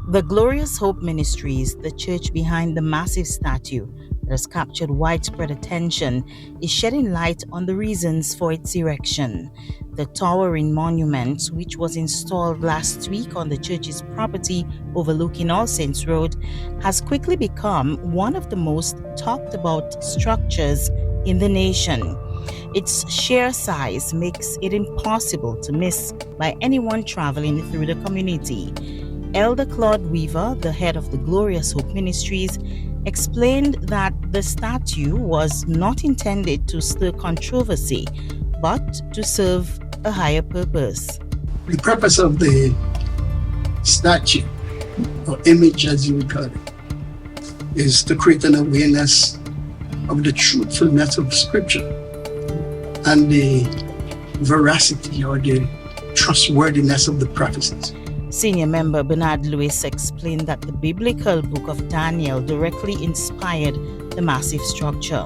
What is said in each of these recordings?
The Glorious Hope Ministries, the church behind the massive statue that has captured widespread attention, is shedding light on the reasons for its erection. The towering monument, which was installed last week on the church's property overlooking All Saints Road, has quickly become one of the most talked about structures in the nation. Its sheer size makes it impossible to miss by anyone traveling through the community. Elder Claude Weaver, the head of the Glorious Hope Ministries, explained that the statue was not intended to stir controversy, but to serve a higher purpose. The purpose of the statue, or image as you would call it, is to create an awareness of the truthfulness of Scripture and the veracity or the trustworthiness of the prophecies. Senior member Bernard Lewis explained that the biblical book of Daniel directly inspired the massive structure.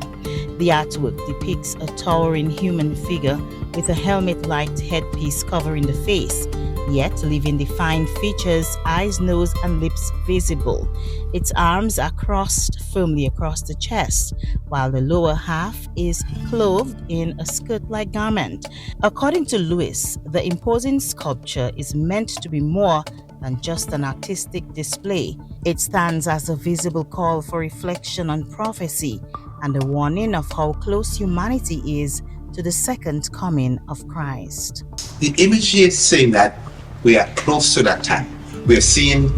The artwork depicts a towering human figure with a helmet-like headpiece covering the face, yet leaving defined features, eyes, nose, and lips visible. Its arms are crossed firmly across the chest, while the lower half is clothed in a skirt-like garment. According to Lewis, the imposing sculpture is meant to be more than just an artistic display. It stands as a visible call for reflection on prophecy and a warning of how close humanity is to the second coming of Christ. The imagery is saying that we are close to that time. We're seeing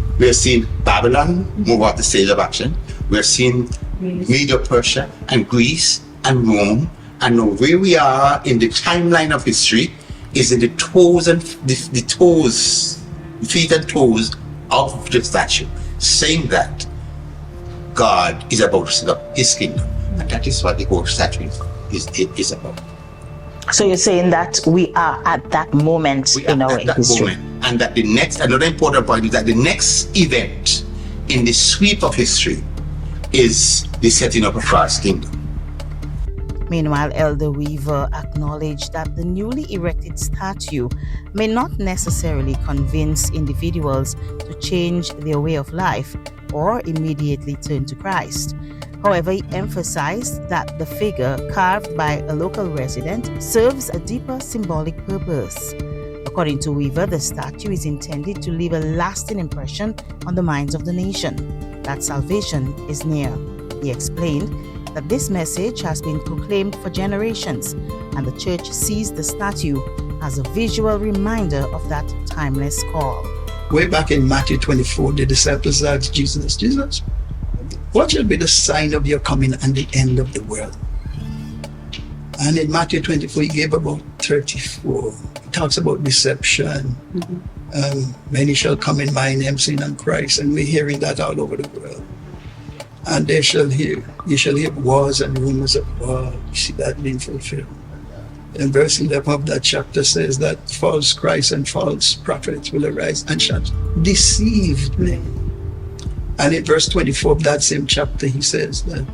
Babylon move off the stage of action. We're seeing Media Persia and Greece and Rome, and where we are in the timeline of history is in the toes and the toes, feet and toes of the statue, saying that God is about to set up His kingdom, and that is what the whole statue is about. So you're saying that we are at that moment in our history. And that the next, another important point is that the next event in the sweep of history is the setting up of God's kingdom. Meanwhile, Elder Weaver acknowledged that the newly erected statue may not necessarily convince individuals to change their way of life or immediately turn to Christ. However, he emphasized that the figure carved by a local resident serves a deeper symbolic purpose. According to Weaver, the statue is intended to leave a lasting impression on the minds of the nation, that salvation is near. He explained that this message has been proclaimed for generations, and the church sees the statue as a visual reminder of that timeless call. Way back in Matthew 24, the disciples asked Jesus, what shall be the sign of your coming and the end of the world? And in Matthew 24, he gave about 34. He talks about deception. Many shall come in my name, saying I'm Christ. And we're hearing that all over the world. And you shall hear wars and rumors of war. You see that being fulfilled. And verse 11 of that chapter says that false Christ and false prophets will arise and shall deceive many. And in verse 24 of that same chapter, he says that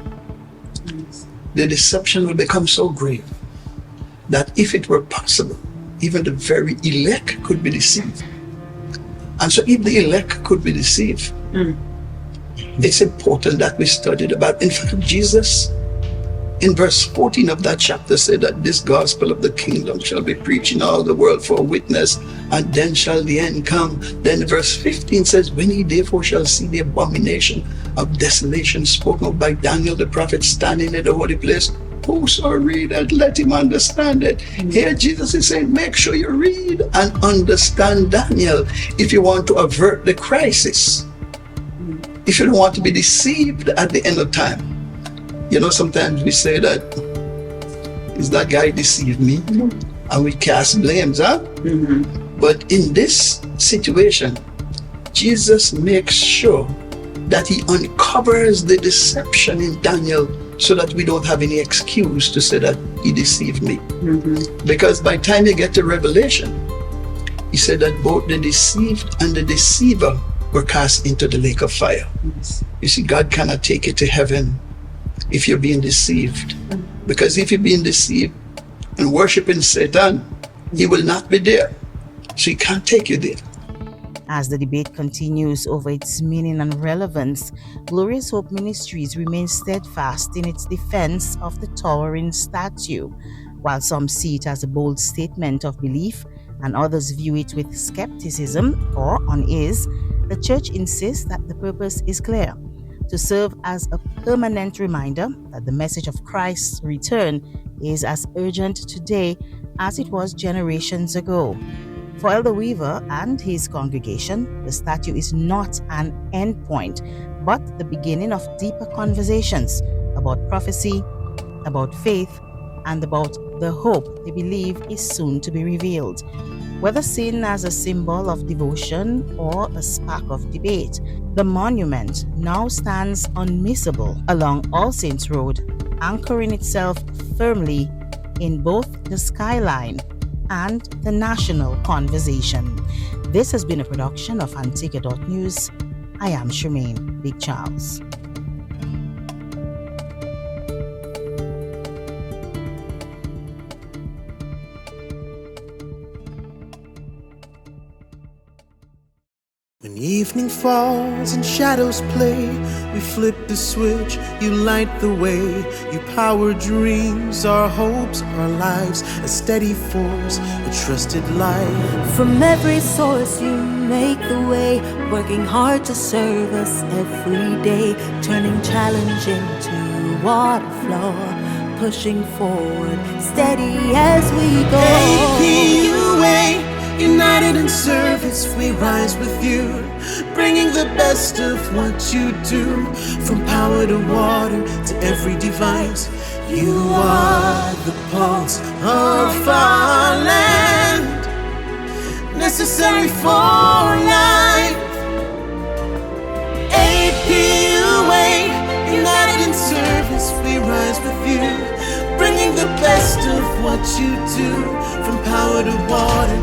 the deception will become so great that if it were possible, even the very elect could be deceived. And so if the elect could be deceived, it's important that we study the Bible. In fact, Jesus, in verse 14 of that chapter, said that this gospel of the kingdom shall be preached in all the world for a witness, and then shall the end come. Then verse 15 says, when ye therefore shall see the abomination of desolation spoken of by Daniel the prophet standing in the holy place, whoso readeth, let him understand it. Here Jesus is saying, make sure you read and understand Daniel if you want to avert the crisis. If you don't want to be deceived at the end of time. You know, sometimes we say that, is that guy deceived me? And we cast blames, huh? But in this situation, Jesus makes sure that he uncovers the deception in Daniel so that we don't have any excuse to say that he deceived me. Because by the time you get to Revelation, he said that both the deceived and the deceiver were cast into the lake of fire. You see, God cannot take you to heaven if you're being deceived. Because if you're being deceived and worshiping Satan, he will not be there. So he can't take you there. As the debate continues over its meaning and relevance, Glorious Hope Ministries remains steadfast in its defense of the towering statue. While some see it as a bold statement of belief and others view it with skepticism or unease, the Church insists that the purpose is clear: to serve as a permanent reminder that the message of Christ's return is as urgent today as it was generations ago. For Elder Weaver and his congregation, the statue is not an endpoint, but the beginning of deeper conversations about prophecy, about faith, and about the hope they believe is soon to be revealed. Whether seen as a symbol of devotion or a spark of debate, the monument now stands unmissable along All Saints Road, anchoring itself firmly in both the skyline and the national conversation. This has been a production of Antigua.news. I am Charmaine Big Charles. When evening falls and shadows play, we flip the switch, you light the way. You power dreams, our hopes, our lives, a steady force, a trusted light. From every source you make the way, working hard to serve us every day, turning challenge into water flow, pushing forward, steady as we go. APUA, united in service, we rise with you, bringing the best of what you do. From power to water to every device, you are the pulse of our land, necessary for life. APUA, united in service, we rise with you, bringing the best of what you do. From power to water